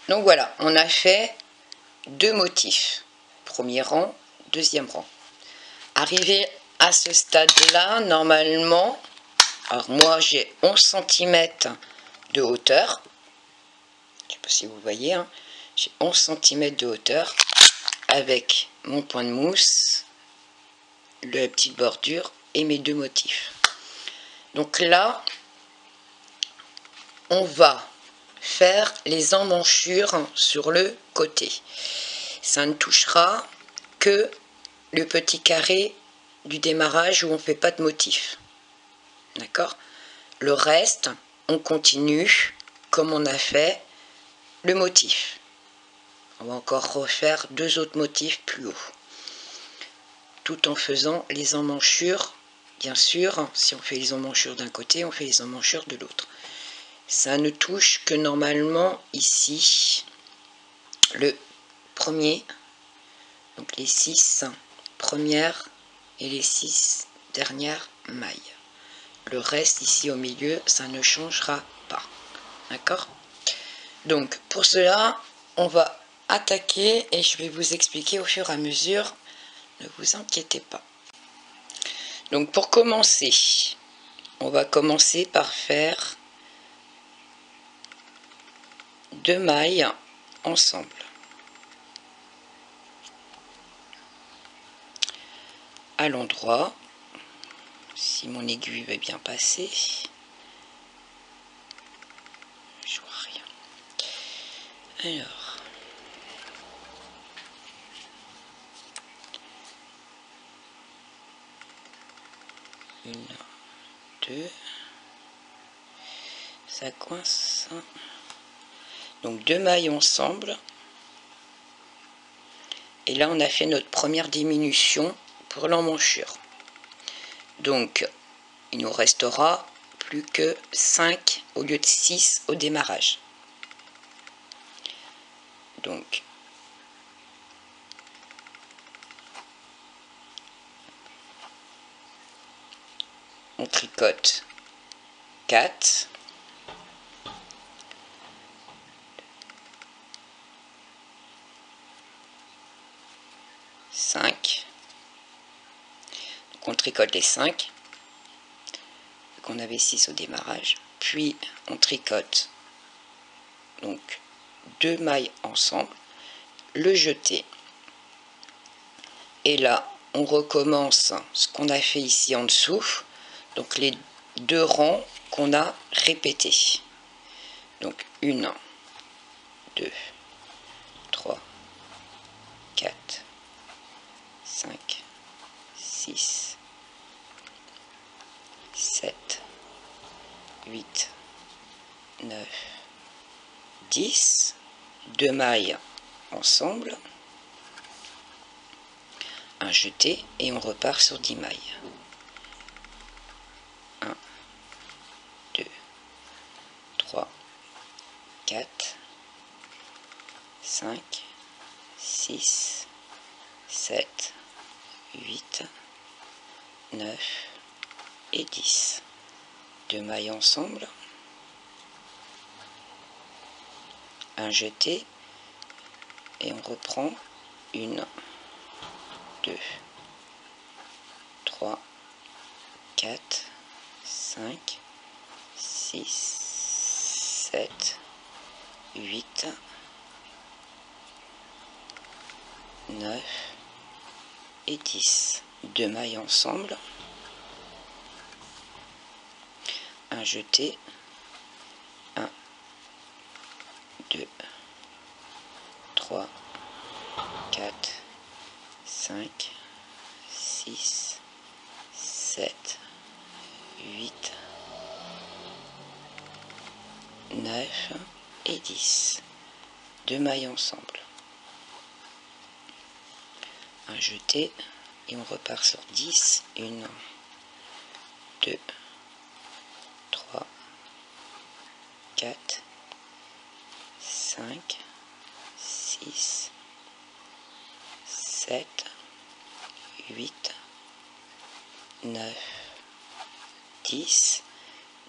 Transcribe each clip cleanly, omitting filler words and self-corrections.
Donc voilà, on a fait 2 motifs. Premier rang, deuxième rang. Arrivé à ce stade-là, normalement, alors moi j'ai 11 cm de hauteur. Je ne sais pas si vous voyez, hein, j'ai 11 cm de hauteur avec mon point de mousse, la petite bordure et mes 2 motifs. Donc là, on va faire les emmanchures sur le côté. Ça ne touchera que le petit carré du démarrage où on ne fait pas de motif. D'accord? Le reste, on continue comme on a fait le motif. On va encore refaire 2 autres motifs plus haut. Tout en faisant les emmanchures, bien sûr, si on fait les emmanchures d'un côté, on fait les emmanchures de l'autre. Ça ne touche que normalement ici, le premier, donc les 6 premières et les 6 dernières mailles. Le reste ici au milieu, ça ne changera pas. D'accord? Donc pour cela, on va attaquer et je vais vous expliquer au fur et à mesure. Ne vous inquiétez pas. Donc pour commencer, on va commencer par faire 2 mailles ensemble. À l'endroit, si mon aiguille va bien passer, je vois rien. Alors, une, 2, ça coince. Donc 2 mailles ensemble. Et là, on a fait notre première diminution pour l'emmanchure. Donc, il nous restera plus que 5 au lieu de 6 au démarrage. Donc, on tricote 4, 5, donc on tricote les 5, qu'on avait 6 au démarrage, puis on tricote donc 2 mailles ensemble, le jeté, et là on recommence ce qu'on a fait ici en dessous, donc les 2 rangs qu'on a répétés. Donc 1, 2, 3, 4, 5, 6, 7, 8, 9, 10, 2 mailles ensemble, un jeté et on repart sur 10 mailles. 1, 2, 3, 4, 5, 6, 7, 8, 9 et 10. 2 mailles ensemble, un jeté et on reprend 1, 2, 3, 4, 5, 6, 7, 8, 9 et 10. 2 mailles ensemble, un jeté, 1, 2, 3, 4, 5, 6, 7, 8, 9 et 10. 2 mailles ensemble, un jeté et on repart sur 10. 1, 2, 3, 4, 5, 6, 7, 8, 9, 10.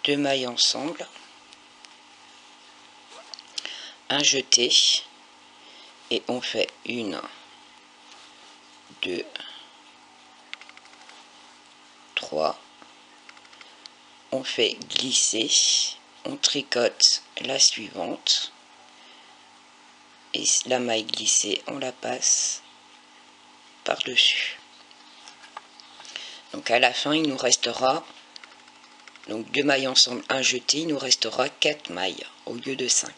2 mailles ensemble, un jeté, et on fait 1, 2, 3, on fait glisser, on tricote la suivante, et la maille glissée, on la passe par-dessus. Donc à la fin, il nous restera, donc 2 mailles ensemble, un jeté, il nous restera 4 mailles au lieu de 5.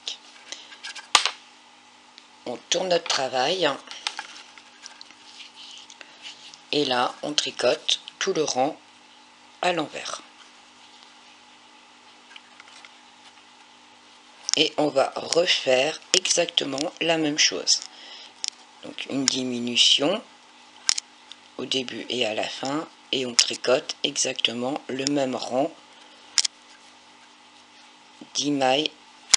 On tourne notre travail, et là, on tricote tout le rang à l'envers. Et on va refaire exactement la même chose. Donc une diminution au début et à la fin, et on tricote exactement le même rang, 10 mailles,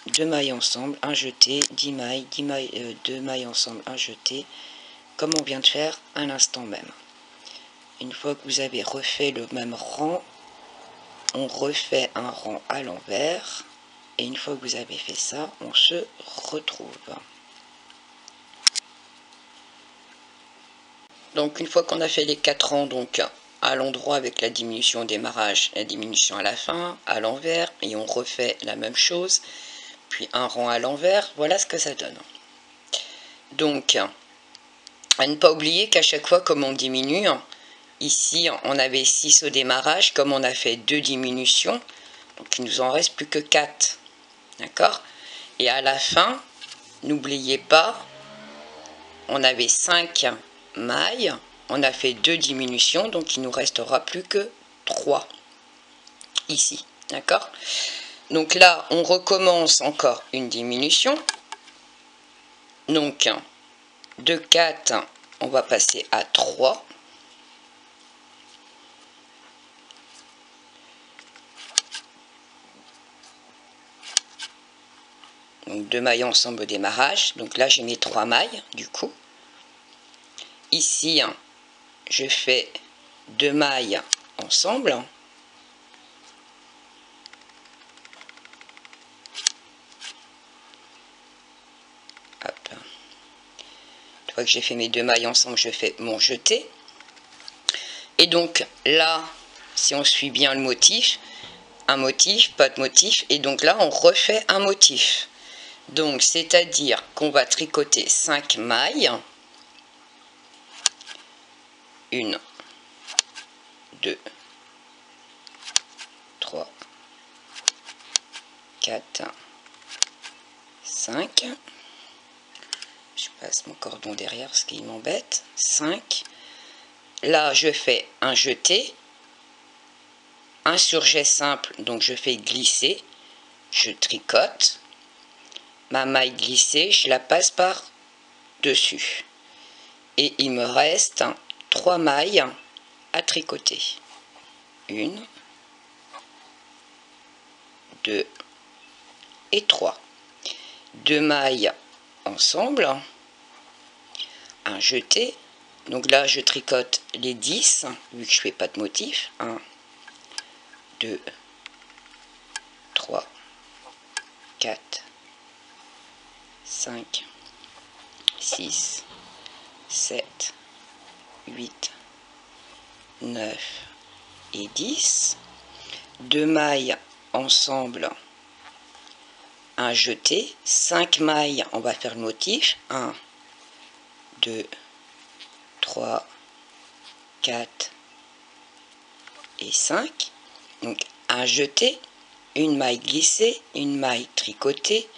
2 mailles ensemble, un jeté, 10 mailles, 10 mailles, 2 mailles ensemble, un jeté, comme on vient de faire à l'instant même. Une fois que vous avez refait le même rang, on refait un rang à l'envers, et une fois que vous avez fait ça, on se retrouve. Donc une fois qu'on a fait les 4 rangs, donc à l'endroit avec la diminution au démarrage, la diminution à la fin, à l'envers, et on refait la même chose, puis un rang à l'envers, voilà ce que ça donne. Donc, à ne pas oublier qu'à chaque fois, comme on diminue, ici on avait 6 au démarrage, comme on a fait 2 diminutions, donc il nous en reste plus que 4, d'accord? Et à la fin, n'oubliez pas, on avait 5 mailles, on a fait 2 diminutions, donc il nous restera plus que 3 ici, d'accord? Donc là, on recommence encore une diminution, donc de 4, on va passer à 3, donc 2 mailles ensemble au démarrage, donc là j'ai mes 3 mailles du coup. Ici, je fais 2 mailles ensemble, hop. Une fois que j'ai fait mes 2 mailles ensemble, je fais mon jeté, et donc là, si on suit bien le motif, un motif, pas de motif, et donc là on refait un motif. Donc c'est à dire qu'on va tricoter 5 mailles, 1, 2, 3, 4, 5, je passe mon cordon derrière parce qu'il m'embête, 5, là je fais un jeté, un surjet simple, donc je fais glisser, je tricote, ma maille glissée, je la passe par dessus, et il me reste 3 mailles à tricoter, 1, 2 et 3, 2 mailles ensemble, un jeté, donc là je tricote les 10, vu que je fais pas de motif, 1, 2, 3, 4, 5, 6, 7, 8, 9 et 10, 2 mailles ensemble, un jeté, 5 mailles, on va faire le motif, 1, 2, 3, 4 et 5, donc un jeté, une maille glissée, une maille tricotée,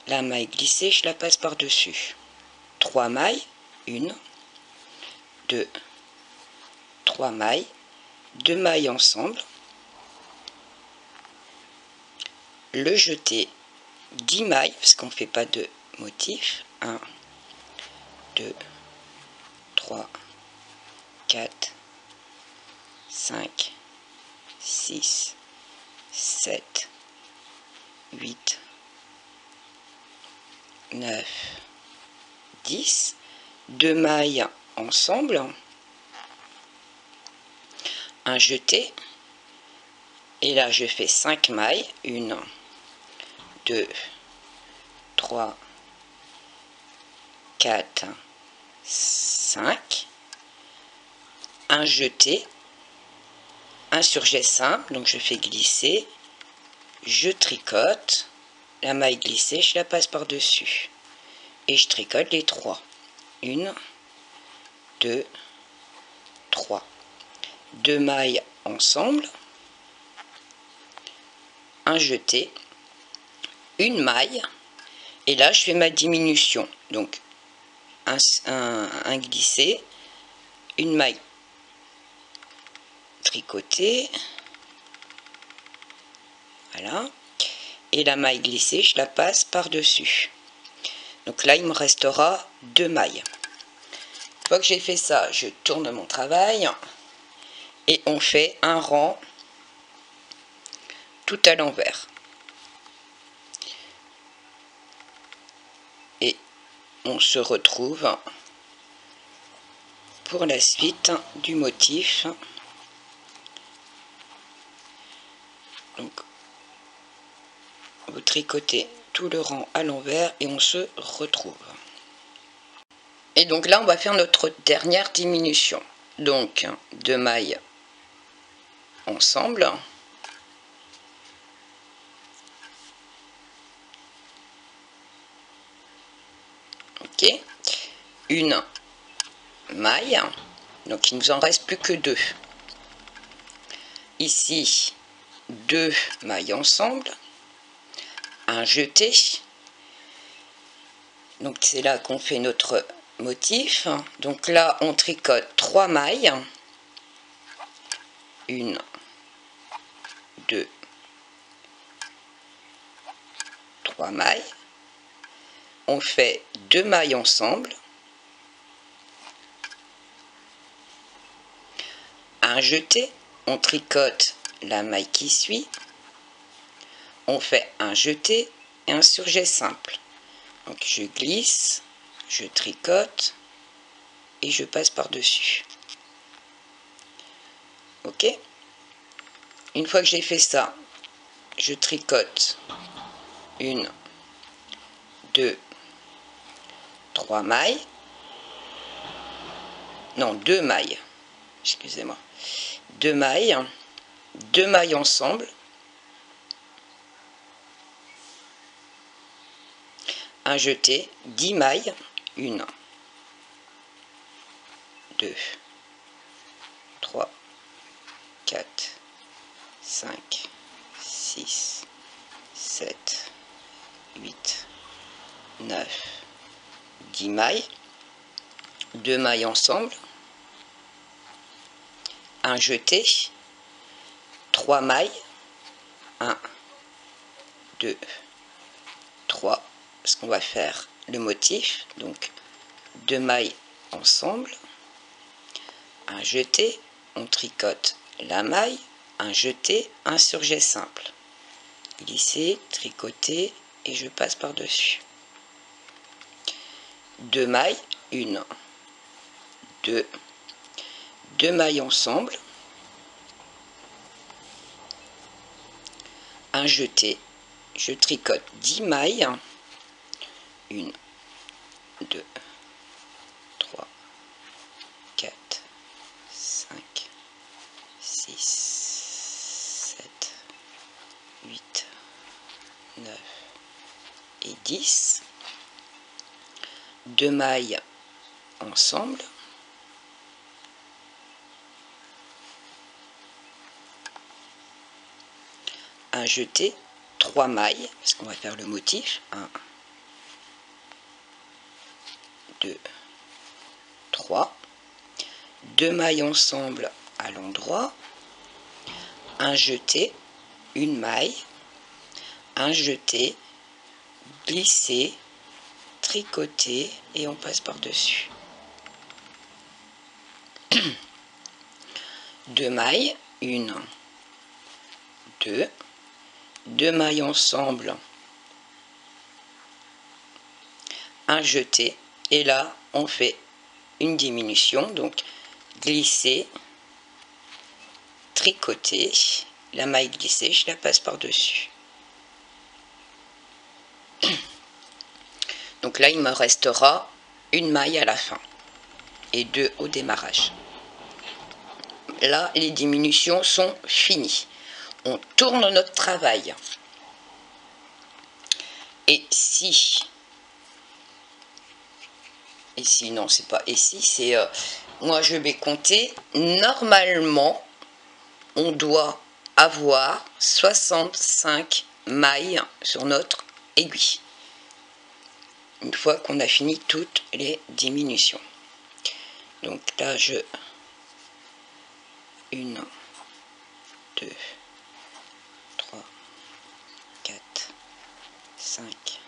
la maille glissée, je la passe par-dessus, 3 mailles, 1, 2, 3 mailles, 2 mailles ensemble, le jeté, 10 mailles, parce qu'on ne fait pas de motif, 1, 2, 3, 4, 5, 6, 7, 8, 9, 10, 2 mailles ensemble, un jeté, et là je fais 5 mailles, 1, 2, 3, 4, 5, un jeté, un surjet simple, donc je fais glisser, je tricote, la maille glissée, je la passe par-dessus et je tricote les 3. 1, 2, 3. 2 mailles ensemble, un jeté, une maille, et là je fais ma diminution, donc un glissé, une maille tricotée, voilà, et la maille glissée je la passe par dessus. Donc là il me restera 2 mailles. Une fois que j'ai fait ça, je tourne mon travail et on fait un rang tout à l'envers. Et on se retrouve pour la suite du motif. Donc vous tricotez tout le rang à l'envers et on se retrouve. Et donc là on va faire notre dernière diminution. Donc 2 mailles ensemble. Ok. Une maille. Donc il nous en reste plus que 2. Ici 2 mailles ensemble. Un jeté. Donc c'est là qu'on fait notre motif. Donc là on tricote 3 mailles. 1, 2, 3 mailles. On fait 2 mailles ensemble. Un jeté. On tricote la maille qui suit. On fait un jeté et un surjet simple. Donc je glisse, je tricote et je passe par-dessus. Ok. Une fois que j'ai fait ça, je tricote 1, 2, 3 mailles. Non, 2 mailles. Excusez-moi. 2 mailles. 2 mailles ensemble. Un jeté, 10 mailles. 1, 2, 3, 4, 5, 6, 7, 8, 9, 10 mailles. 2 mailles ensemble. Un jeté. 3 mailles. 1, 2, 3. Parce qu'on va faire le motif. Donc 2 mailles ensemble. Un jeté. On tricote la maille. Un jeté. Un surjet simple. Glisser, tricoter et je passe par-dessus. 2 mailles. 1, 2. 2 mailles ensemble. Un jeté. Je tricote 10 mailles. 1, 2, 3, 4, 5, 6, 7, 8, 9 et 10. 2 mailles ensemble. Un jeté, 3 mailles, parce qu'on va faire le motif. 1, 2, 3. 2 mailles ensemble à l'endroit. Un jeté, une maille. Un jeté, glisser, tricoter et on passe par-dessus. 2 mailles, 1, 2. 2 mailles ensemble, un jeté, et là on fait une diminution, donc glisser, tricoter, la maille glissée, je la passe par-dessus. Donc là il me restera une maille à la fin et 2 au démarrage. Là, les diminutions sont finies. On tourne notre travail. Et si non, c'est pas et si, c'est moi je vais compter. Normalement, on doit avoir 65 mailles sur notre aiguille. Une fois qu'on a fini toutes les diminutions. Donc là, 1, 2, 3, 4, 5,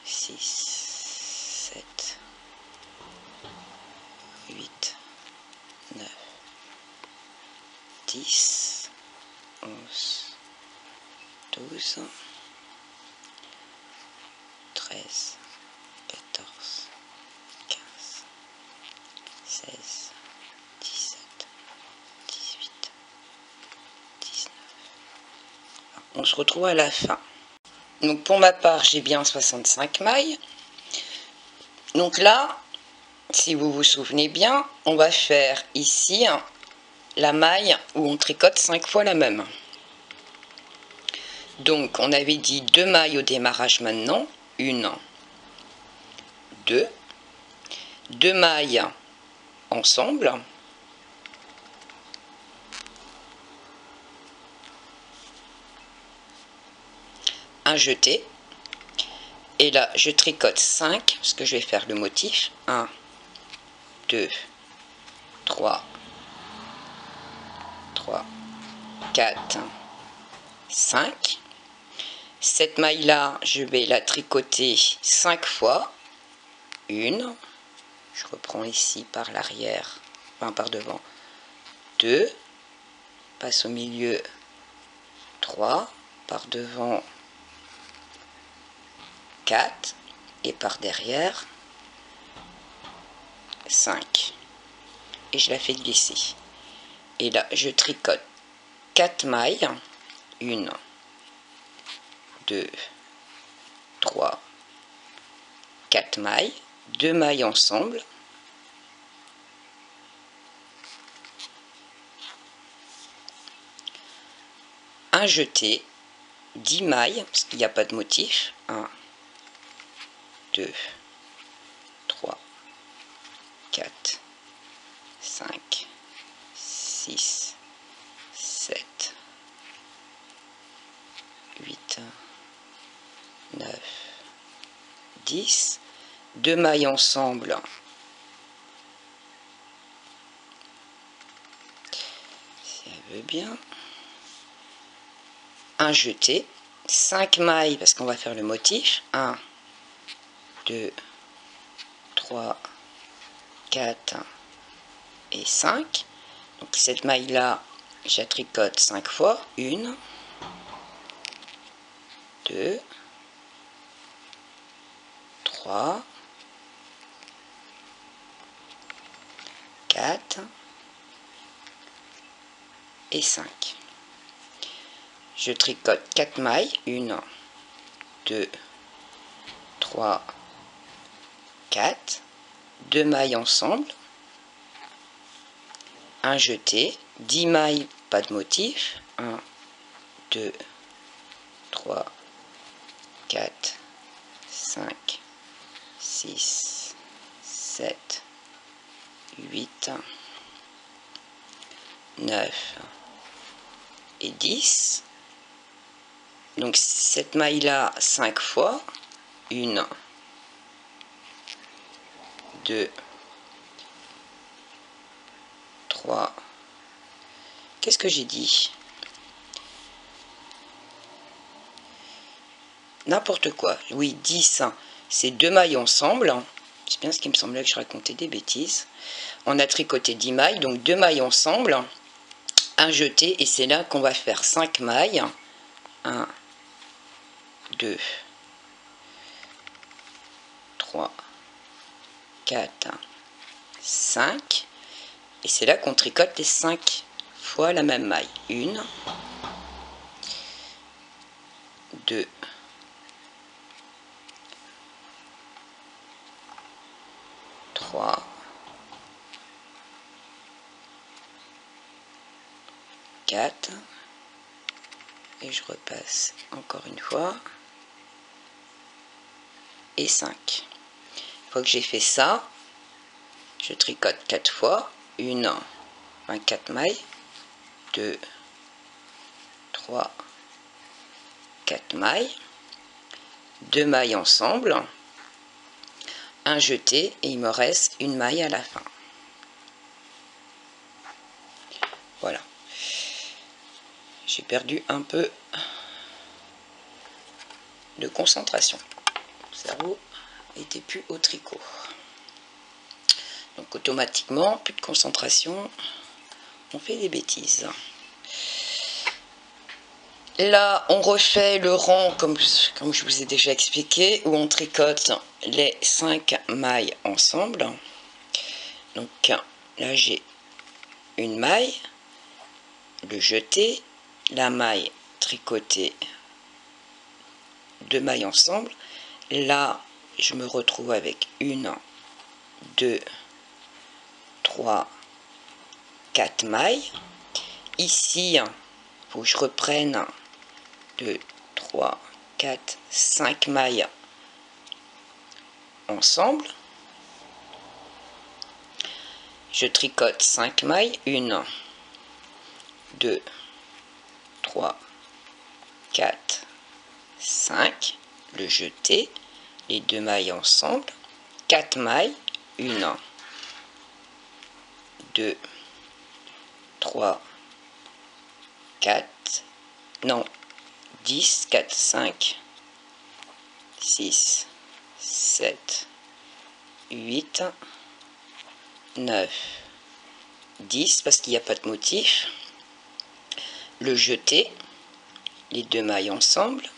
6, 7, 8, 9, 10, 11, 12, 13, 14, 15, 16, 17, 18, 19. On se retrouve à la fin. Donc pour ma part, j'ai bien 65 mailles. Donc là, si vous vous souvenez bien, on va faire ici la maille où on tricote 5 fois la même. Donc on avait dit 2 mailles au démarrage maintenant. 1, 2. 2 mailles ensemble. Un jeté. Et là, je tricote 5, parce que je vais faire le motif. 1, 2, 3, 4, 5. Cette maille-là, je vais la tricoter 5 fois. 1. Je reprends ici par l'arrière, enfin par devant. 2. Passe au milieu. 3. Par devant. 4. Et par derrière. 5. Et je la fais glisser. Et là, je tricote 4 mailles. 1, 2, 3, 4 mailles. 2 mailles ensemble. Un jeté. 10 mailles, parce qu'il n'y a pas de motif. 1, 2, 3, 4, 5, 6, 7, 8, 9, 10. 2 mailles ensemble. Si elle veut bien. Un jeté. 5 mailles, parce qu'on va faire le motif. 1, 2, 3, 4 et 5. Donc cette maille-là, je la tricote 5 fois. 1, 2, 3, 4 et 5. Je tricote 4 mailles. 1, 2, 3, 4. 2 mailles ensemble. Un jeté. 10 mailles, pas de motif. 1, 2, 3, 4, 5, 6, 7, 8, 9 et 10. Donc cette maille là 5 fois. 1, 2, 3. Qu'est-ce que j'ai dit? N'importe quoi. Oui, 10, c'est 2 mailles ensemble. C'est bien ce qui me semblait que je racontais des bêtises. On a tricoté 10 mailles, donc 2 mailles ensemble. Un jeté, et c'est là qu'on va faire 5 mailles. 1, 2, 3, 4, 5. Et c'est là qu'on tricote les 5 fois la même maille. 1, 2, 3, 4, et je repasse encore une fois, et 5. Une fois que j'ai fait ça, je tricote 4 fois, 4 mailles, 2, 3, 4 mailles, 2 mailles ensemble, un jeté, et il me reste une maille à la fin. Voilà. J'ai perdu un peu de concentration. Le cerveau n'était plus au tricot. Donc automatiquement, plus de concentration, on fait des bêtises. Là, on refait le rang comme je vous ai déjà expliqué, où on tricote les 5 mailles ensemble. Donc là, j'ai une maille, le jeté, la maille tricotée, 2 mailles ensemble. Là, je me retrouve avec 1, 2, 3, 4 mailles. Ici, il faut que je reprenne 2, 3, 4, 5 mailles ensemble. Je tricote 5 mailles, 1, 2, 3, 4, 5, le jeté, les 2 mailles ensemble, 4 mailles, 1, 2, 3, 4, non, 10, 4, 5, 6, 7, 8, 9, 10, parce qu'il n'y a pas de motif, le jeté, les 2 mailles ensemble,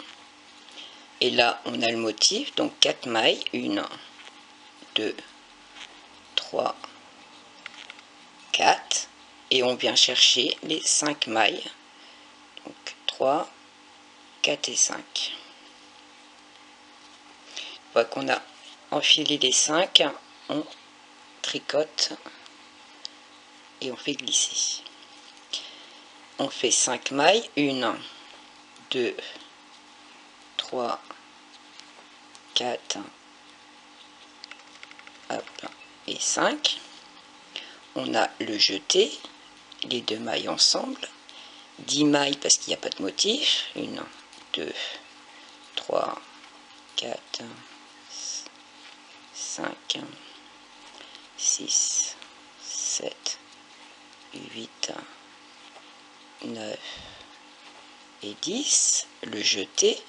et là on a le motif, donc 4 mailles, 1, 2, 3, 4, et on vient chercher les 5 mailles, donc 3, 4 et 5. Une fois qu'on a enfilé les 5, on tricote et on fait glisser. On fait 5 mailles, 1, 2, 3, 4, hop, et 5. On a le jeté, les 2 mailles ensemble, 10 mailles parce qu'il n'y a pas de motif, 1, 2, 3, 4, 5, 6, 7, 8, 9 et 10, le jeté,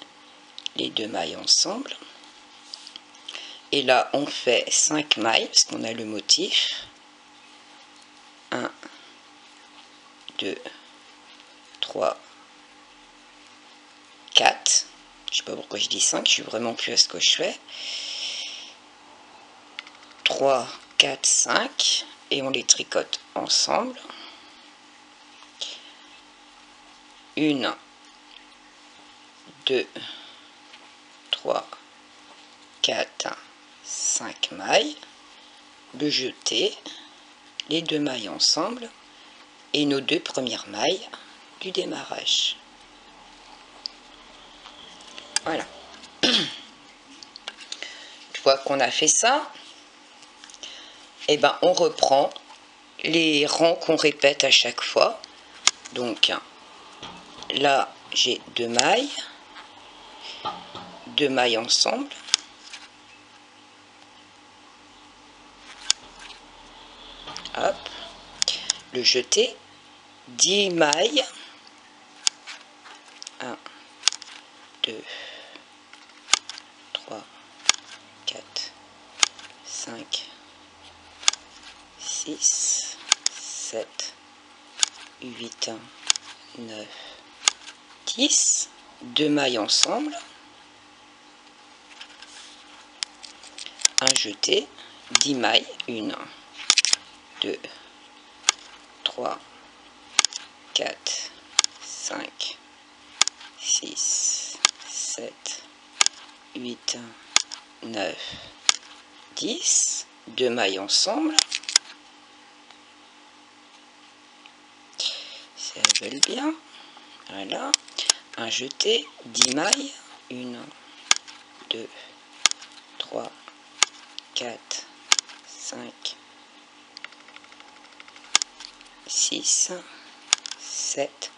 les 2 mailles ensemble, et là on fait 5 mailles parce qu'on a le motif, 1, 2, 3, 4, je sais pas pourquoi je dis 5, je suis vraiment plus à ce que je fais, 3, 4, 5, et on les tricote ensemble, 1, 2, 3, 4, 5 mailles, le jeté, les 2 mailles ensemble, et nos 2 premières mailles du démarrage. Voilà. Une fois qu'on a fait ça, et ben on reprend les rangs qu'on répète à chaque fois. Donc là j'ai 2 mailles, 2 mailles ensemble, hop, le jeté, 10 mailles, 1, 2, 3, 4, 5, 6, 7, 8, 9, 10, 2 mailles ensemble, un jeté, 10 mailles, 1, 2, 3, 4, 5, 6, 7, 8, 9, 10, 2 mailles ensemble, si elles veulent bien, voilà, un jeté, 10 mailles, 1, 2, 3, 4, 5, 6, 7,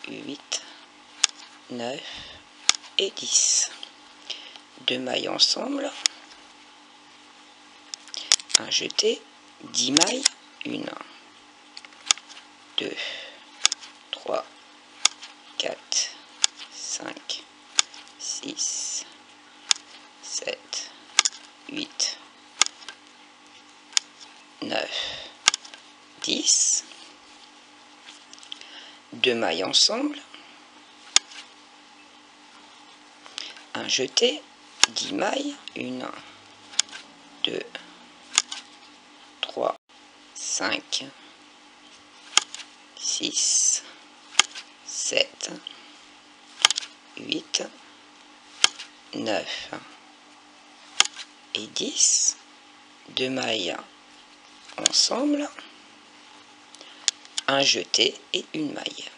8, 9 et 10. 2 mailles ensemble, un jeté, 10 mailles, 1, 2, 3, 4, 5, 6, 7, 8, 9, 10. 2 mailles ensemble, un jeté, 10 mailles, 1, 2, 3, 5, 6, 7, 8, 9 et 10. 2 mailles ensemble, un jeté et une maille.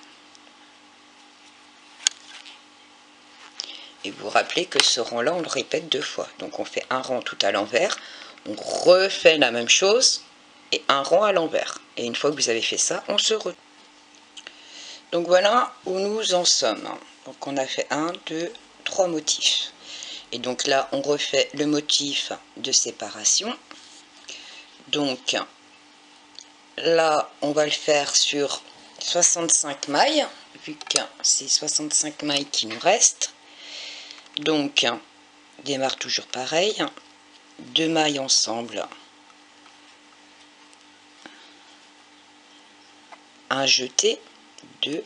Et vous rappelez que ce rang là on le répète 2 fois, donc on fait un rang tout à l'envers, on refait la même chose et un rang à l'envers, et une fois que vous avez fait ça, on se retrouve. Donc voilà où nous en sommes. Donc on a fait 1, 2, 3 motifs, et donc là on refait le motif de séparation. Donc là on va le faire sur 65 mailles, vu que c'est 65 mailles qui nous restent. Donc démarre toujours pareil, 2 mailles ensemble, un jeté, 2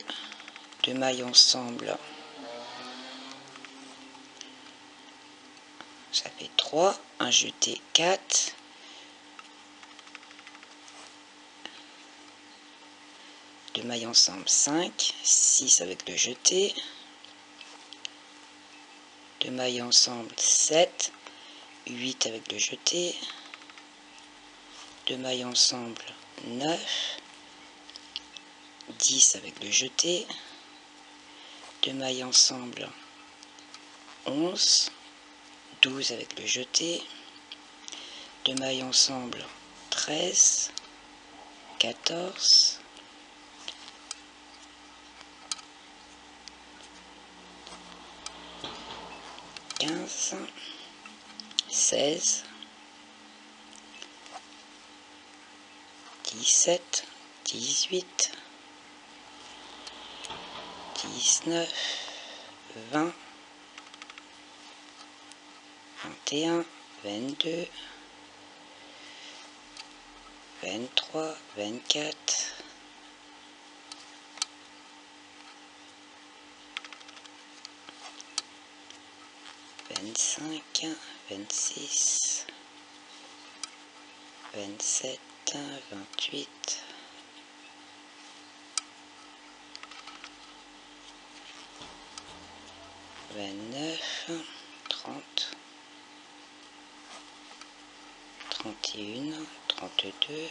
mailles ensemble, ça fait 3, un jeté, 4, deux mailles ensemble, 5, 6 avec le jeté, 2 mailles ensemble, 7, 8 avec le jeté, 2 mailles ensemble, 9, 10 avec le jeté, 2 mailles ensemble, 11, 12 avec le jeté, 2 mailles ensemble, 13, 14, 15, 16, 17, 18, 19, 20, 21, 22, 23, 24, 25, 26, 27, 28, 29, 30, 31, 32,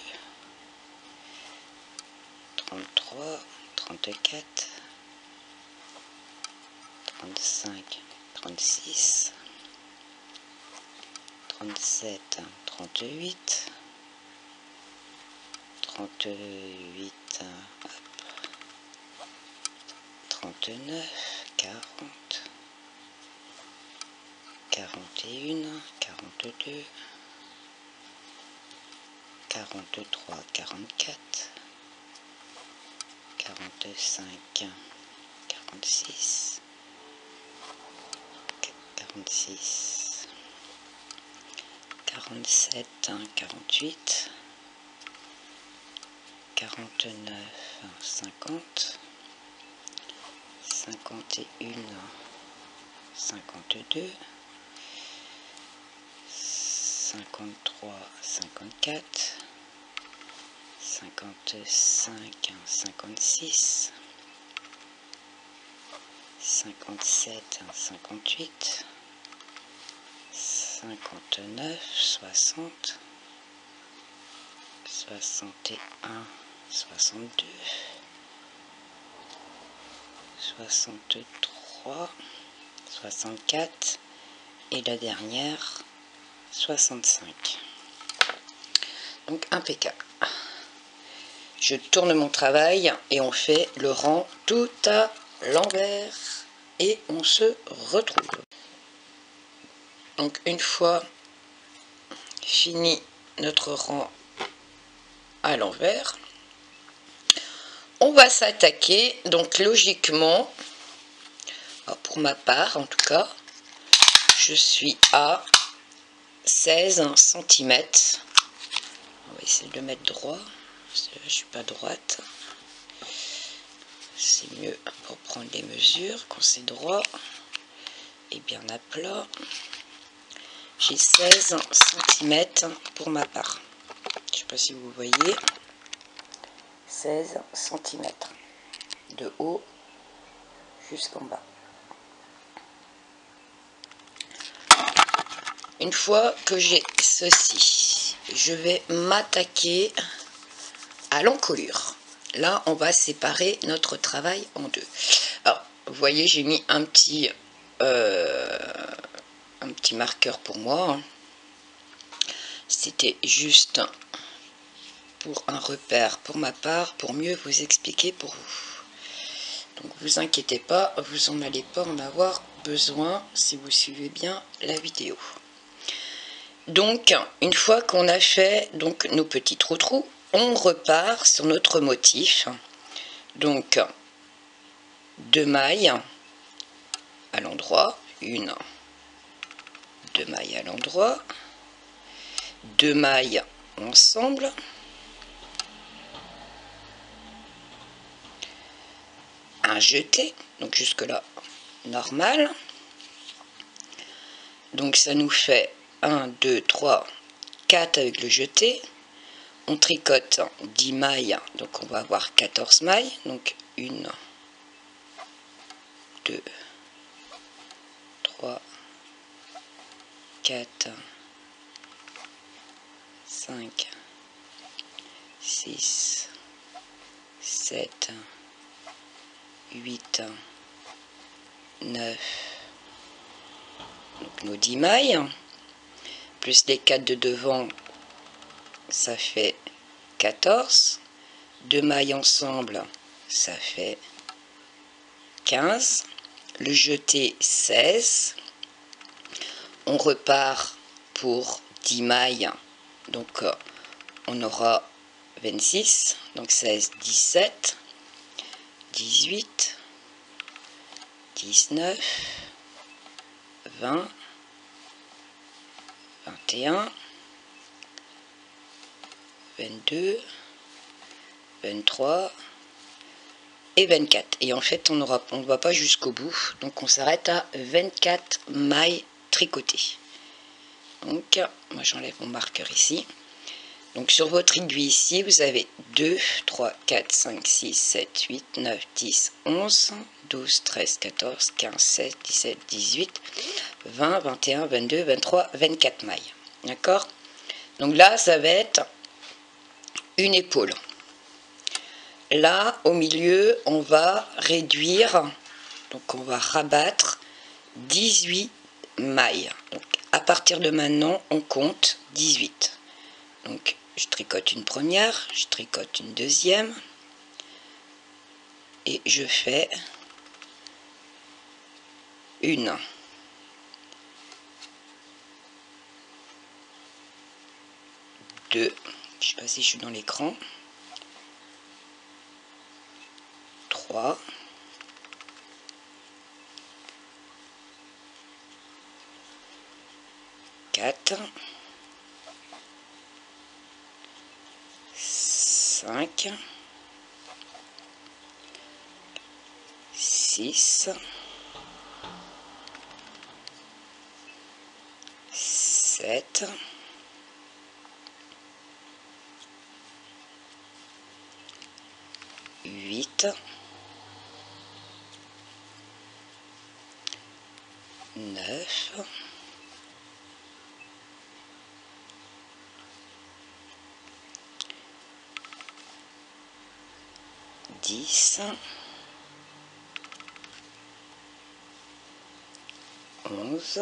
33, 34, 35, 36, 37, 38, 38, 39, 40, 41, 42, 43, 44, 45, 46, 46, 47, 48, 49, 50, 51, 52, 53, 54, 55, 56, 57, 58, 59, 60, 61, 62, 63, 64 et la dernière 65. Donc impeccable. Je tourne mon travail et on fait le rang tout à l'envers et on se retrouve. Donc une fois fini notre rang à l'envers, on va s'attaquer, donc logiquement, pour ma part en tout cas, je suis à 16 cm. On va essayer de le mettre droit, parce que là, je suis pas droite. C'est mieux pour prendre les mesures quand c'est droit et bien à plat. J'ai 16 cm pour ma part. Je ne sais pas si vous voyez. 16 cm de haut jusqu'en bas. Une fois que j'ai ceci, je vais m'attaquer à l'encolure. Là, on va séparer notre travail en deux. Alors, vous voyez, j'ai mis un petit marqueur pour moi. C'était juste pour un repère pour ma part, pour mieux vous expliquer pour vous. Donc, vous inquiétez pas, vous n'en allez pas en avoir besoin si vous suivez bien la vidéo. Donc, une fois qu'on a fait donc nos petits trous, on repart sur notre motif. Donc, 2 mailles à l'endroit, 1, 2 mailles à l'endroit, 2 mailles ensemble, un jeté, donc jusque là normal. Donc ça nous fait 1, 2, 3, 4 avec le jeté. On tricote 10 mailles, donc on va avoir 14 mailles. Donc 1, 2, 3, 4, 5, 6, 7, 8, 9, donc nos 10 mailles, plus les 4 de devant, ça fait 14, 2 mailles ensemble, ça fait 15, le jeté 16, on repart pour 10 mailles, donc on aura 26, donc 16, 17, 18, 19, 20, 21, 22, 23 et 24. Et en fait, on ne va pas jusqu'au bout, donc on s'arrête à 24 mailles tricotées. Donc, moi j'enlève mon marqueur ici. Donc sur votre aiguille ici, vous avez 2, 3, 4, 5, 6, 7, 8, 9, 10, 11, 12, 13, 14, 15, 16, 17, 18, 20, 21, 22, 23, 24 mailles. D'accord? Donc là, ça va être une épaule. Là, au milieu, on va réduire, donc on va rabattre 18 mailles. Donc à partir de maintenant, on compte 18. Donc je tricote une première, je tricote une deuxième et je fais une, 2, je sais pas si je suis dans l'écran, 3, 4, 5, 6, 7, 8, 9, 10, 11,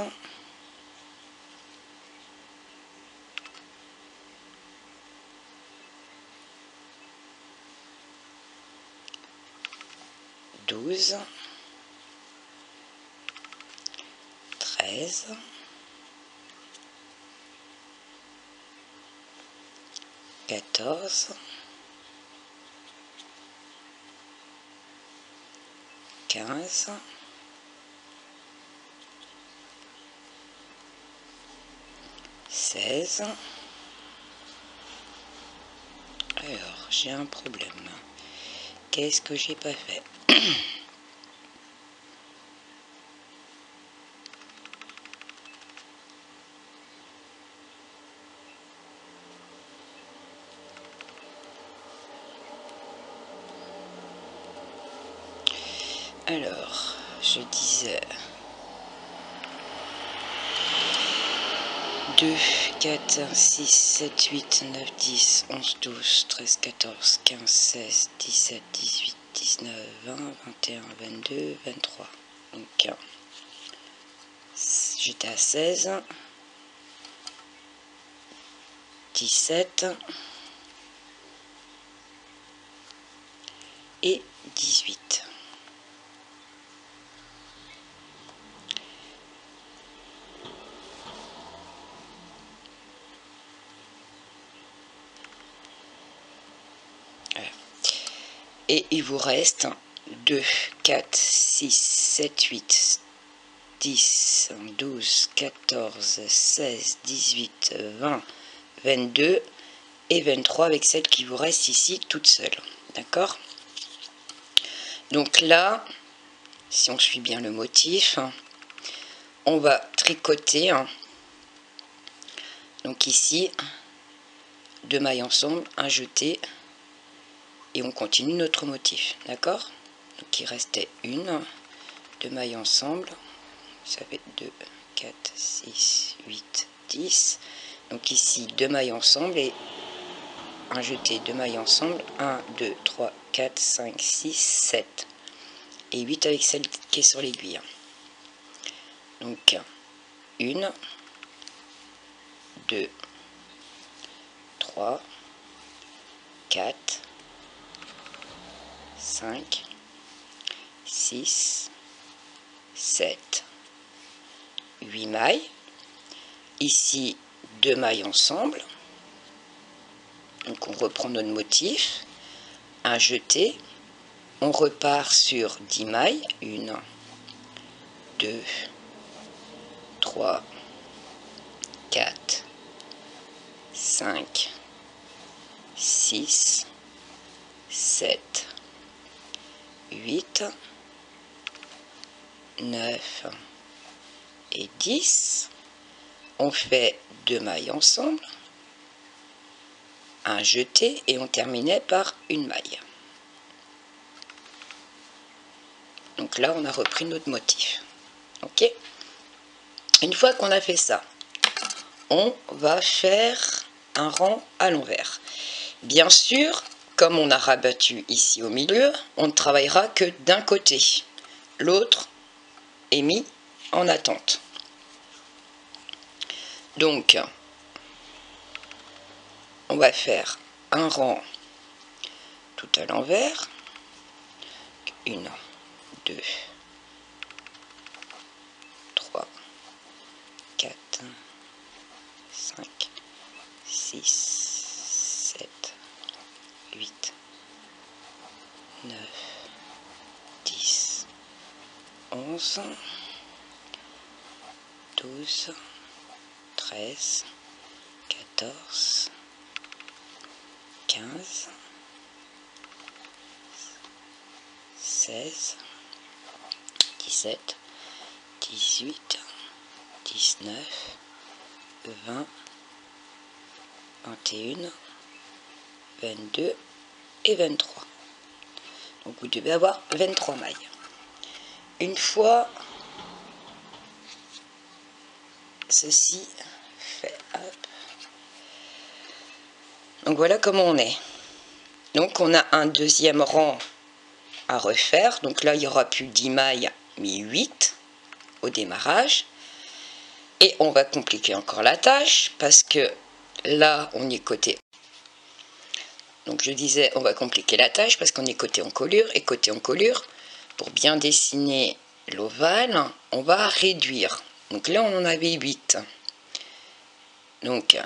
12, 13, 14, 15, 16. Alors, j'ai un problème. Qu'est-ce que j'ai pas fait? Alors, je disais 2, 4, 6, 7, 8, 9, 10, 11, 12, 13, 14, 15, 16, 17, 18, 19, 20, 21, 22, 23. Donc, j'étais à 16, 17 et 18. Et il vous reste 2, 4, 6, 7, 8, 10, 12, 14, 16, 18, 20, 22 et 23 avec celle qui vous reste ici toute seule. D'accord? Donc là, si on suit bien le motif, on va tricoter. Donc ici, 2 mailles ensemble, un jeté. Et on continue notre motif, d'accord? Donc il restait 2 mailles ensemble, ça fait 2, 4, 6, 8, 10. Donc ici 2 mailles ensemble et un jeté, 2 mailles ensemble, 1, 2, 3, 4, 5, 6, 7. Et 8 avec celle qui est sur l'aiguille. Donc 1, 2, 3, 4, 5, 6, 7, 8 mailles. Ici, 2 mailles ensemble. Donc on reprend notre motif. Un jeté. On repart sur 10 mailles. 1, 2, 3, 4, 5, 6, 7, 8, 9 et 10. On fait 2 mailles ensemble, un jeté et on terminait par une maille. Donc là, on a repris notre motif. Ok? Une fois qu'on a fait ça, on va faire un rang à l'envers. Bien sûr, comme on a rabattu ici au milieu, on ne travaillera que d'un côté. L'autre est mis en attente. Donc, on va faire un rang tout à l'envers. 1, 2, 3, 4, 5, 6, 7, 8, 9, 10, 11, 12, 13, 14, 15, 16, 17, 18, 19, 20, 21, 22 et 23. Donc vous devez avoir 23 mailles. Une fois ceci fait, hop. Donc voilà comment on est. Donc on a un deuxième rang à refaire. Donc là, il n'y aura plus 10 mailles, mais 8 au démarrage. Et on va compliquer encore la tâche parce que là, on est côté. Donc je disais, on va compliquer la tâche parce qu'on est côté encolure. Et côté encolure, pour bien dessiner l'ovale, on va réduire. Donc là, on en avait 8. Donc,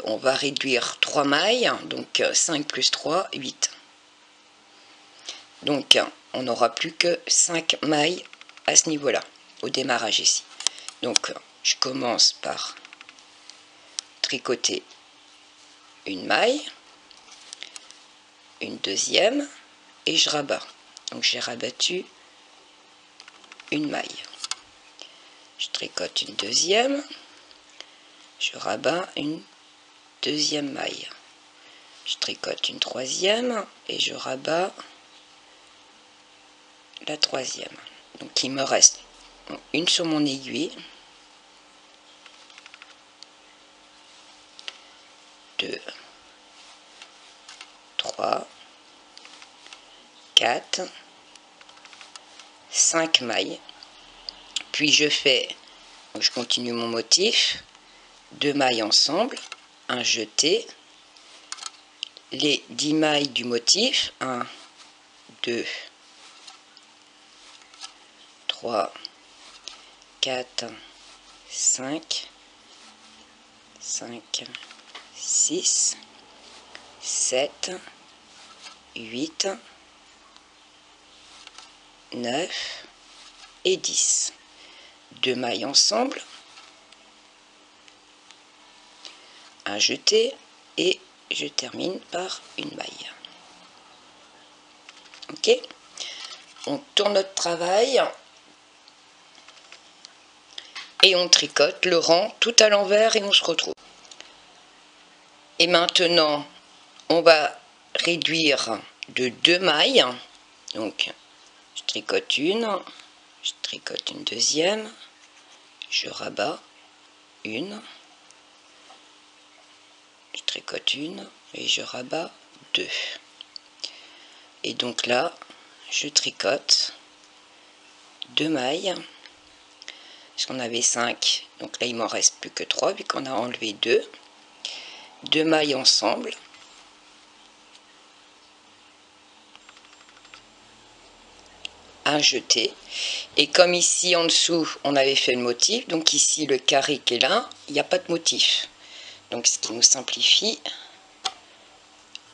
on va réduire 3 mailles. Donc 5 plus 3, 8. Donc, on n'aura plus que 5 mailles à ce niveau-là, au démarrage ici. Donc, je commence par tricoter une maille, une deuxième, et je rabats. Donc, j'ai rabattu une maille. Je tricote une deuxième, je rabats une deuxième maille. Je tricote une troisième et je rabats la troisième. Donc, il me reste une sur mon aiguille, 2, 3, 4, 5 mailles. Puis je fais, donc je continue mon motif, 2 mailles ensemble, un jeté, les 10 mailles du motif, 1, 2, 3, 4, 5, 6, 7, 8, 9 et 10. 2 mailles ensemble, un jeté et je termine par une maille. Ok, on tourne notre travail et on tricote le rang tout à l'envers et on se retrouve. Et maintenant, on va réduire de 2 mailles. Donc, je tricote une, je tricote une deuxième, je rabats une, je tricote une et je rabats 2. Et donc là, je tricote 2 mailles, parce qu'on avait 5, donc là il m'en reste plus que 3 vu qu'on a enlevé 2. 2 mailles ensemble, un jeté, et comme ici en dessous on avait fait le motif, donc ici le carré qui est là, il n'y a pas de motif, donc ce qui nous simplifie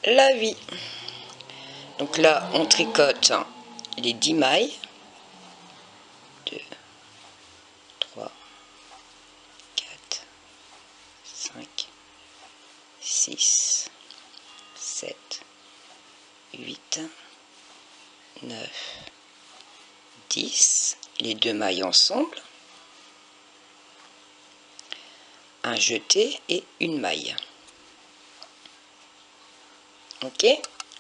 la vie. Donc là on tricote les 10 mailles, 2, 3, 4, 5, 6, 7, 8, 9, 10, les 2 mailles ensemble, un jeté et une maille. Ok,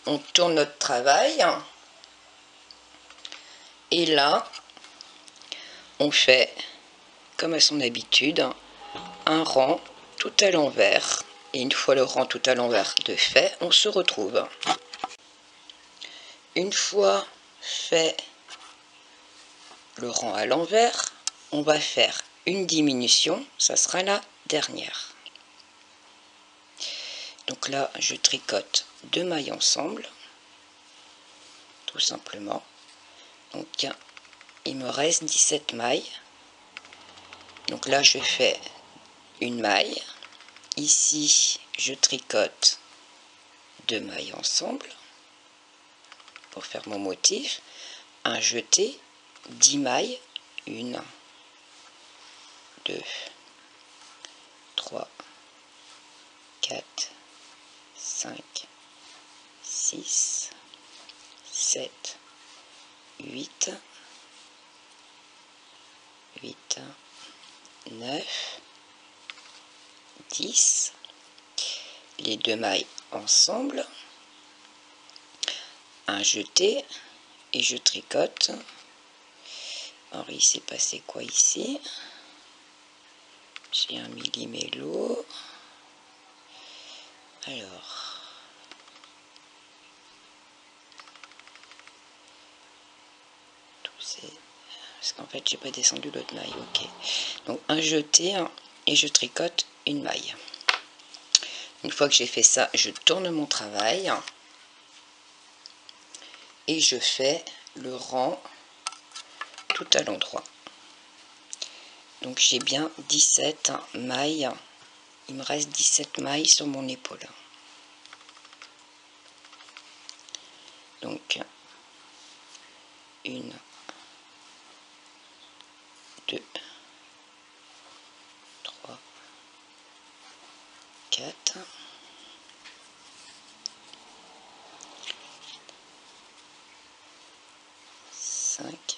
on tourne notre travail et là on fait comme à son habitude un rang tout à l'envers, et une fois le rang tout à l'envers de fait, on se retrouve. Une fois fait le rang à l'envers, on va faire une diminution, ça sera la dernière. Donc là je tricote 2 mailles ensemble, tout simplement. Donc il me reste 17 mailles. Donc là je fais une maille, ici je tricote 2 mailles ensemble pour faire mon motif, un jeté, 10 mailles, 1, 2, 3, 4, 5, 6, 7, 8, 9, 10, les 2 mailles ensemble, un jeté et je tricote. Alors il s'est passé quoi ici? J'ai un millimélo. Alors parce qu'en fait j'ai pas descendu l'autre maille. Ok, donc un jeté et je tricote une maille. Une fois que j'ai fait ça, je tourne mon travail et je fais le rang tout à l'endroit. Donc j'ai bien 17 mailles, il me reste 17 mailles sur mon épaule. Donc 1, 2, 3, 4, 5,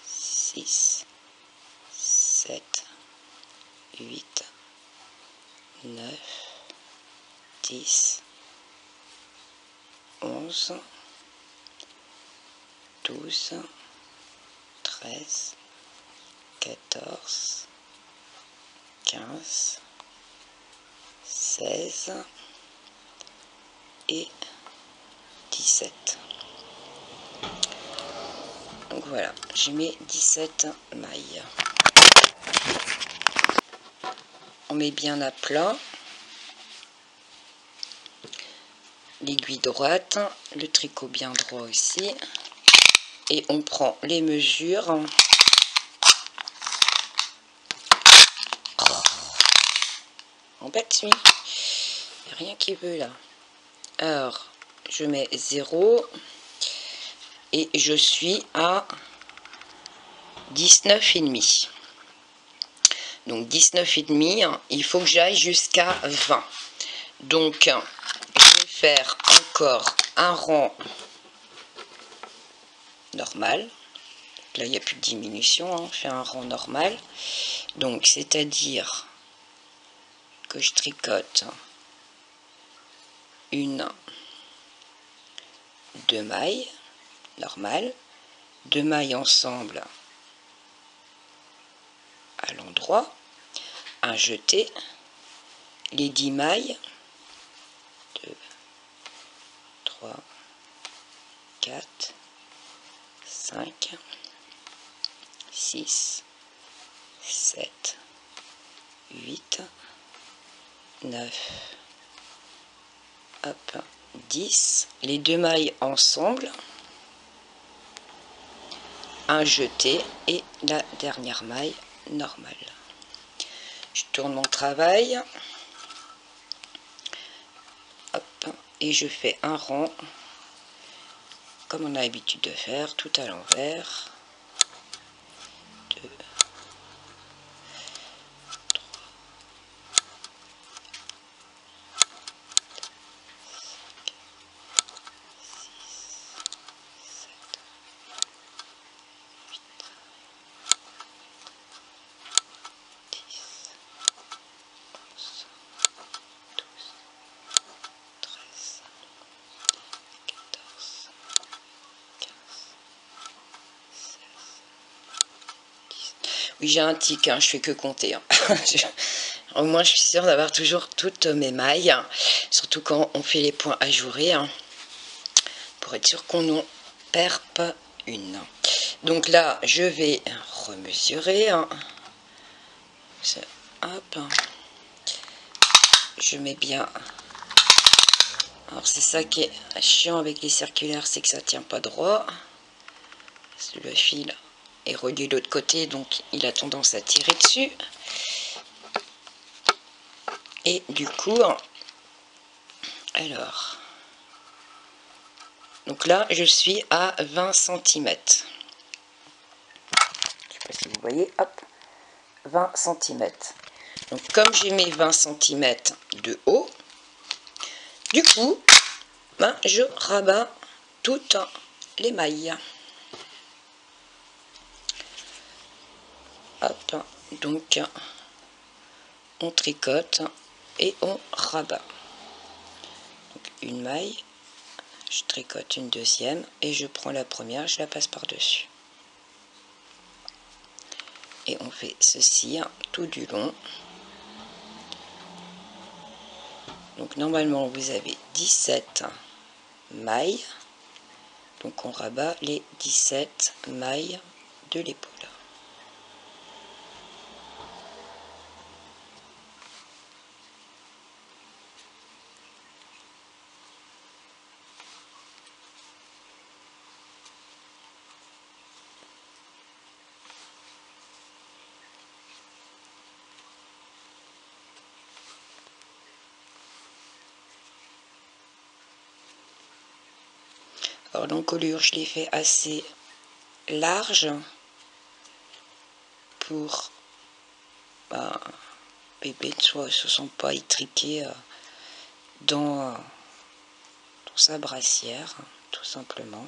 6, 7, 8, 9, 10, 11, 12, 13, 14, 15, 16 et 17. Donc voilà, j'ai mis 17 mailles. On met bien à plat l'aiguille droite, le tricot bien droit aussi, et on prend les mesures. En fait, il n'y a rien qui veut là. Alors, je mets 0 et je suis à 19,5. Donc 19,5, il faut que j'aille jusqu'à 20. Donc, je vais faire encore un rang normal. Là, il n'y a plus de diminution, on fait un rang normal. Donc, c'est-à-dire que je tricote 1, 2 mailles normales, 2 mailles ensemble à l'endroit, un jeté, les 10 mailles, 2, 3, 4, 5, 6, 7, 8, 9, hop, 10, les 2 mailles ensemble, un jeté et la dernière maille normale. Je tourne mon travail, hop, et je fais un rang comme on a l'habitude de faire, tout à l'envers. 2, 3, oui, j'ai un tic, hein, je fais que compter. Hein. Au moins, je suis sûre d'avoir toujours toutes mes mailles, surtout quand on fait les points ajourés, hein, pour être sûr qu'on n'en perd pas une. Donc là, je vais remesurer. Hein. Hop. Je mets bien. Alors, c'est ça qui est chiant avec les circulaires, c'est que ça tient pas droit. Le fil est relié de l'autre côté, donc il a tendance à tirer dessus. Et du coup, alors, donc là, je suis à 20 cm. Je ne sais pas si vous voyez, hop, 20 cm. Donc, comme j'ai mes 20 cm de haut, du coup, ben, je rabats toutes les mailles. Hop, donc, on tricote et on rabat. Donc, une maille, je tricote une deuxième et je prends la première, je la passe par-dessus. Et on fait ceci tout du long. Donc normalement vous avez 17 mailles. Donc on rabat les 17 mailles de l'épaule. Alors l'encolure, je l'ai fait assez large pour bébé ne se sent pas étriqué dans sa brassière, tout simplement.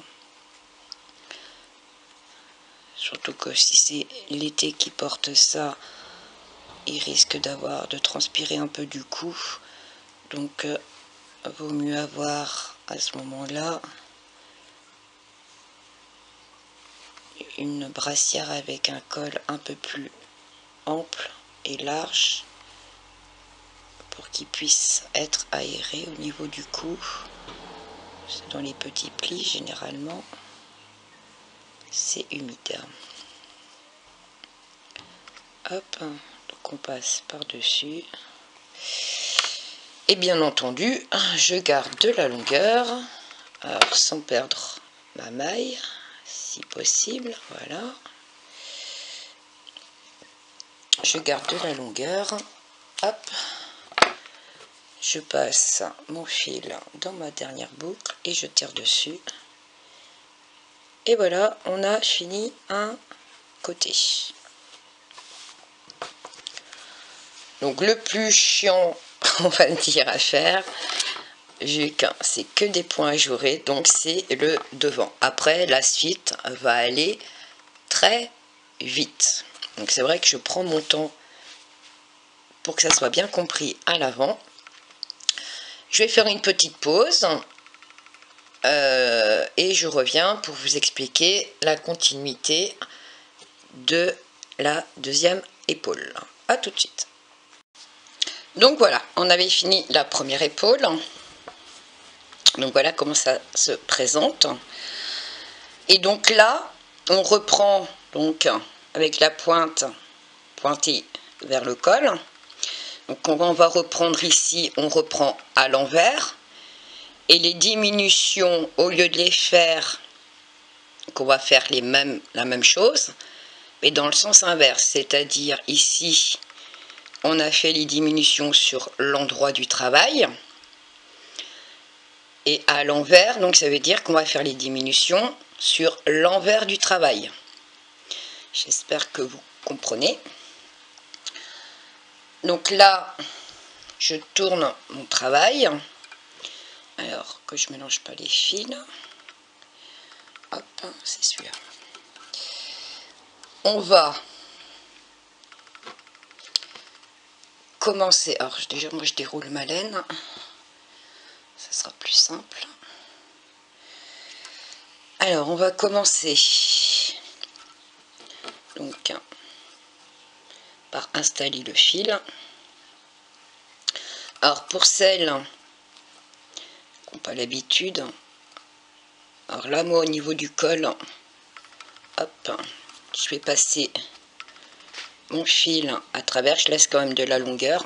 Surtout que si c'est l'été qui porte ça, il risque de transpirer un peu du cou. Donc vaut mieux avoir à ce moment-là une brassière avec un col un peu plus ample et large pour qu'il puisse être aéré au niveau du cou. C'est dans les petits plis généralement, c'est humide. Hop, donc on passe par-dessus. Et bien entendu, je garde de la longueur, alors sans perdre ma maille, si possible, voilà. Je garde de la longueur, hop, je passe mon fil dans ma dernière boucle et je tire dessus. Et voilà, on a fini un côté. Donc le plus chiant, on va dire, à faire, c'est que des points ajourés, donc c'est le devant. Après, la suite va aller très vite. Donc c'est vrai que je prends mon temps pour que ça soit bien compris à l'avant. Je vais faire une petite pause et je reviens pour vous expliquer la continuité de la deuxième épaule. A tout de suite. Donc voilà, on avait fini la première épaule. Donc voilà comment ça se présente. Et donc là, on reprend donc avec la pointe pointée vers le col. Donc on va reprendre ici, on reprend à l'envers. Et les diminutions, au lieu de les faire, qu'on va faire la même chose, mais dans le sens inverse. C'est-à-dire ici, on a fait les diminutions sur l'endroit du travail. Et à l'envers, donc ça veut dire qu'on va faire les diminutions sur l'envers du travail. J'espère que vous comprenez. Donc là, je tourne mon travail. Alors que je ne mélange pas les fils. Hop, c'est celui-là. On va commencer. Alors déjà, moi je déroule ma laine. Ça sera plus simple. Alors, on va commencer donc par installer le fil. Alors, pour celles qui n'ont pas l'habitude, alors là, moi, au niveau du col, hop, je vais passer mon fil à travers. Je laisse quand même de la longueur.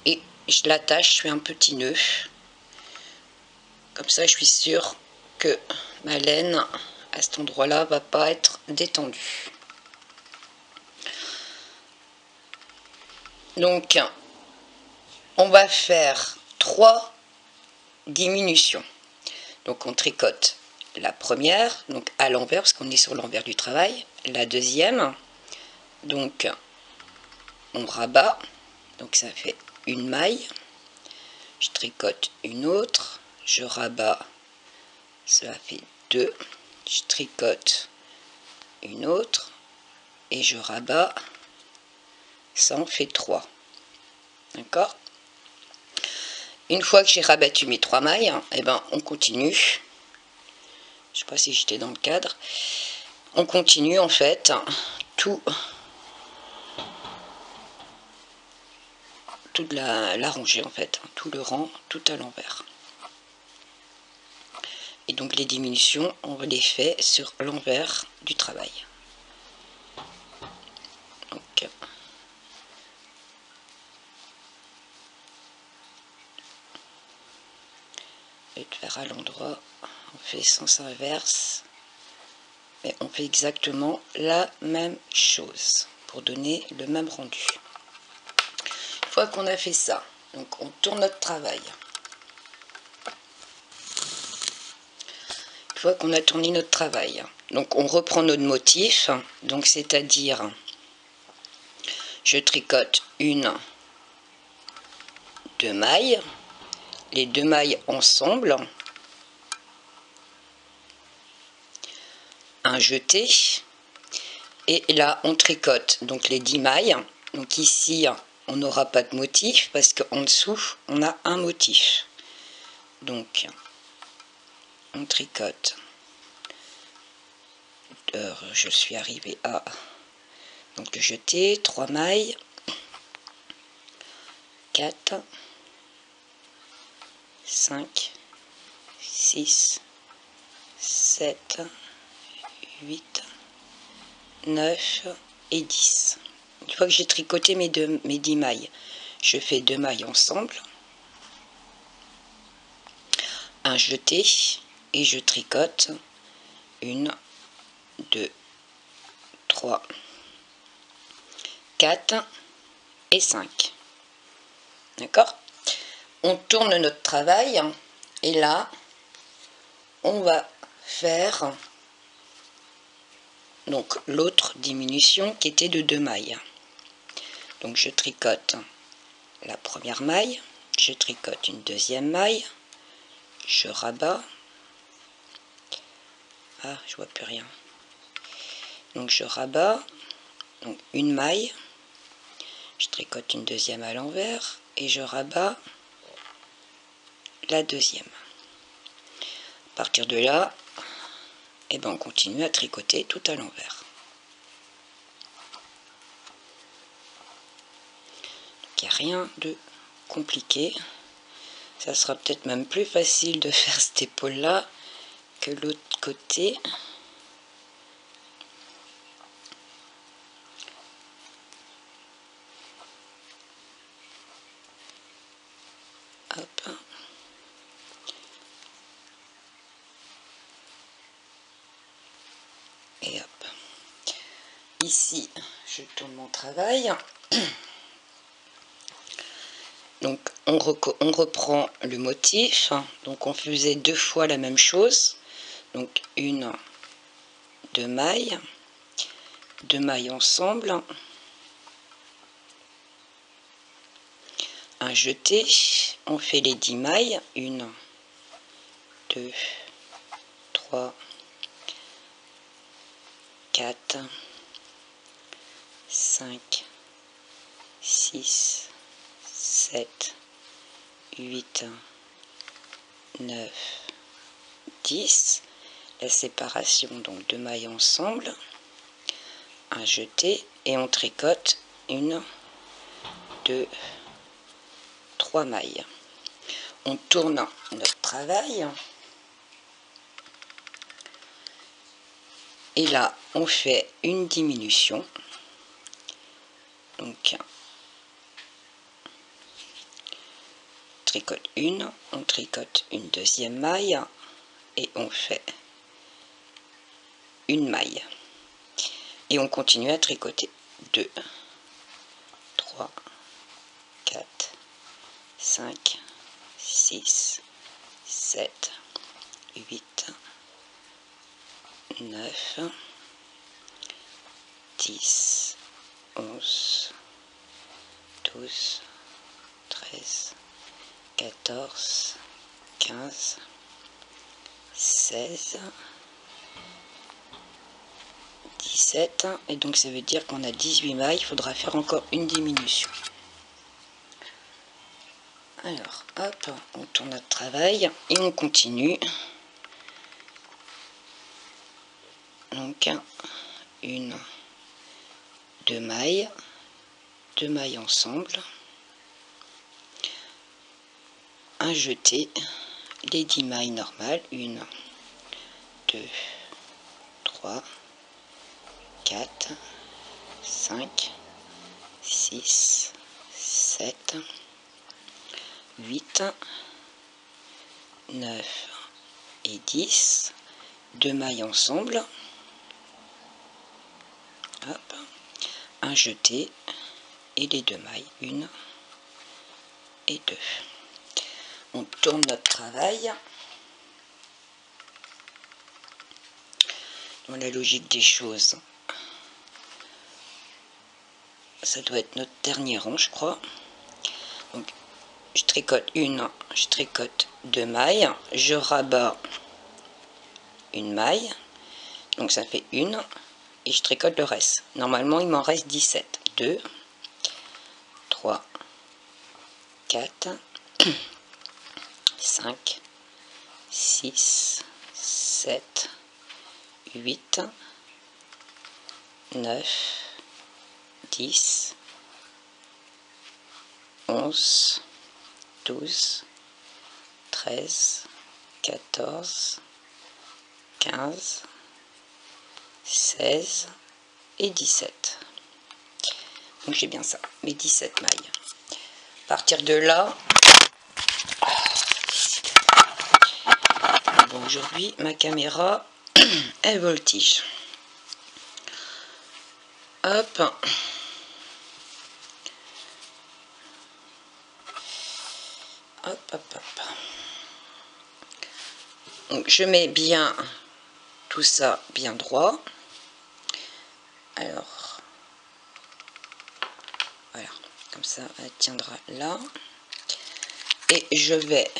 Et je l'attache, je fais un petit nœud. Comme ça, je suis sûre que ma laine, à cet endroit-là, va pas être détendue. Donc, on va faire 3 diminutions. Donc, on tricote la première, donc à l'envers, parce qu'on est sur l'envers du travail. La deuxième, donc, on rabat. Donc, ça fait une maille. Je tricote une autre. Je rabats. Ça fait 2. Je tricote une autre. Et je rabats. Ça en fait 3. D'accord? Une fois que j'ai rabattu mes 3 mailles, eh ben, on continue. Je sais pas si j'étais dans le cadre. On continue en fait toute la rangée en fait, tout le rang, tout à l'envers. Et donc les diminutions, on les fait sur l'envers du travail. Donc, et de faire à l'endroit, on fait sens inverse. Et on fait exactement la même chose pour donner le même rendu. Une fois qu'on a fait ça, donc on tourne notre travail. Une fois qu'on a tourné notre travail, donc on reprend notre motif, donc c'est-à-dire je tricote une, deux mailles, les deux mailles ensemble, un jeté, et là on tricote donc les 10 mailles. Donc ici on n'aura pas de motif parce qu'en dessous on a un motif. Donc on tricote. Je suis arrivée à donc le jeté, 3 mailles, 4, 5, 6, 7, 8, 9 et 10. Une fois que j'ai tricoté mes 10 mailles, je fais 2 mailles ensemble, un jeté et je tricote 1, 2, 3, 4 et 5. D'accord? On tourne notre travail et là, on va faire donc l'autre diminution qui était de 2 mailles. Donc je tricote la première maille, je tricote une deuxième maille, je rabats. Ah, je vois plus rien. Donc je rabats, donc une maille, je tricote une deuxième à l'envers et je rabats la deuxième. À partir de là, et ben on continue à tricoter tout à l'envers. Il n'y a rien de compliqué. Ça sera peut-être même plus facile de faire cette épaule là que l'autre côté. Hop. Et hop. Ici, je tourne mon travail. Donc, on reprend le motif. Donc, on faisait 2 fois la même chose. Donc, 1, 2 mailles. 2 mailles ensemble. Un jeté. On fait les 10 mailles. 1, 2, 3, 4, 5, 6, 7, 8, 9, 10. La séparation, donc 2 mailles ensemble, un jeté et on tricote 1, 2, 3 mailles. On tourne notre travail et là on fait une diminution. Donc tricote une, on tricote une deuxième maille et on fait une maille et on continue à tricoter 2, 3, 4, 5, 6, 7, 8, 9, 10, 11, 12, 13, 14, 15, 16, 17, et donc ça veut dire qu'on a 18 mailles, il faudra faire encore une diminution. Alors, hop, on tourne notre travail et on continue. Donc, 1, 2 mailles, 2 mailles ensemble, un jeté, les 10 mailles normales, 1, 2, 3, 4, 5, 6, 7, 8, 9 et 10. 2 mailles ensemble. Hop. Un jeté et les 2 mailles, 1 et 2. On tourne notre travail. Dans la logique des choses, ça doit être notre dernier rang, je crois. Donc, je tricote je tricote 2 mailles, je rabats une maille, donc ça fait 1, et je tricote le reste. Normalement, il m'en reste 17. 2, 3, 4, 5, 6, 7, 8, 9, 10, 11, 12, 13, 14, 15, 16 et 17. Donc j'ai bien ça, mes 17 mailles. À partir de là, bon, aujourd'hui ma caméra elle voltige. Hop. Hop, hop, hop. Donc je mets bien tout ça bien droit. Alors, voilà, comme ça elle tiendra là. Et je vais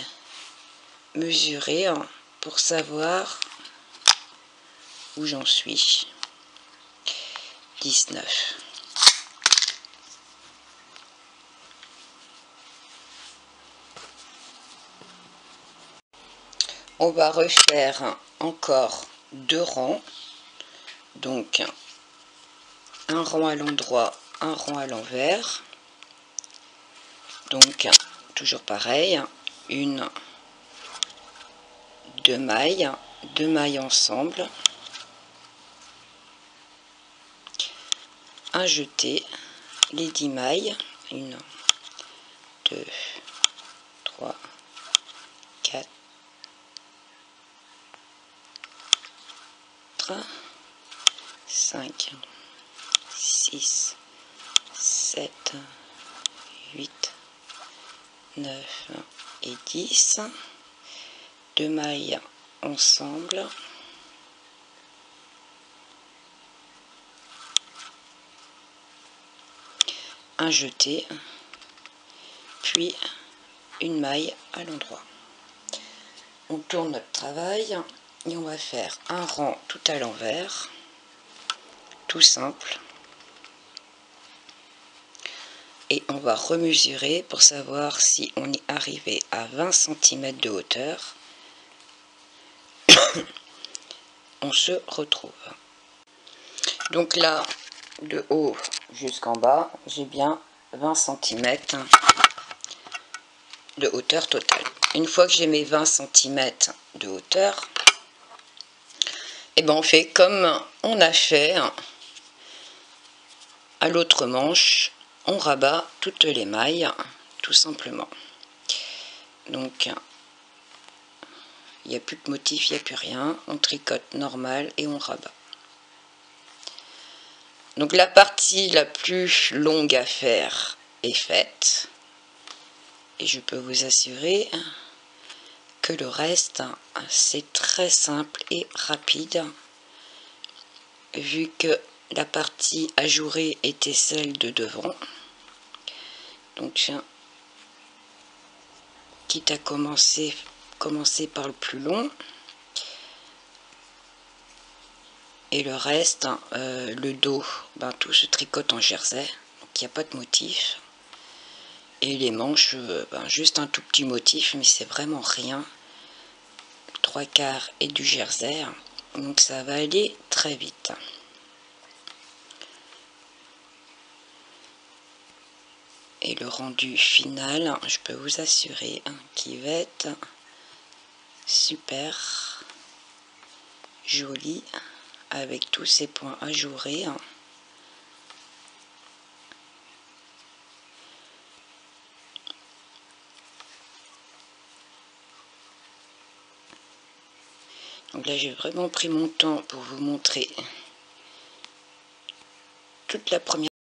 mesurer pour savoir où j'en suis. 19. On va refaire encore 2 rangs. Donc, un rang à l'endroit, un rang à l'envers. Donc, toujours pareil. 1, 2 mailles ensemble. Un jeté, les 10 mailles. 1, 2, 3, 4, 5, 6, 7, 8, 9 et 10. 2 mailles ensemble. Un jeté, puis une maille à l'endroit. On tourne notre travail et on va faire un rang tout à l'envers, tout simple. Et on va remesurer pour savoir si on est arrivé à 20 cm de hauteur. On se retrouve. Donc là, de haut jusqu'en bas, j'ai bien 20 cm de hauteur totale. Une fois que j'ai mes 20 cm de hauteur, et ben on fait comme on a fait à l'autre manche, on rabat toutes les mailles, tout simplement. Donc, il n'y a plus de motif, il n'y a plus rien. On tricote normal et on rabat. Donc la partie la plus longue à faire est faite. Et je peux vous assurer que le reste, c'est très simple et rapide. Vu que la partie ajourée était celle de devant. Donc, quitte à commencer par le plus long. Et le reste, le dos, ben, tout se tricote en jersey. Donc il n'y a pas de motif. Et les manches, ben, juste un tout petit motif, mais c'est vraiment rien. 3/4 et du jersey. Donc ça va aller très vite. Et le rendu final, je peux vous assurer qu'il va être super joli avec tous ces points ajourés. Donc là j'ai vraiment pris mon temps pour vous montrer toute la première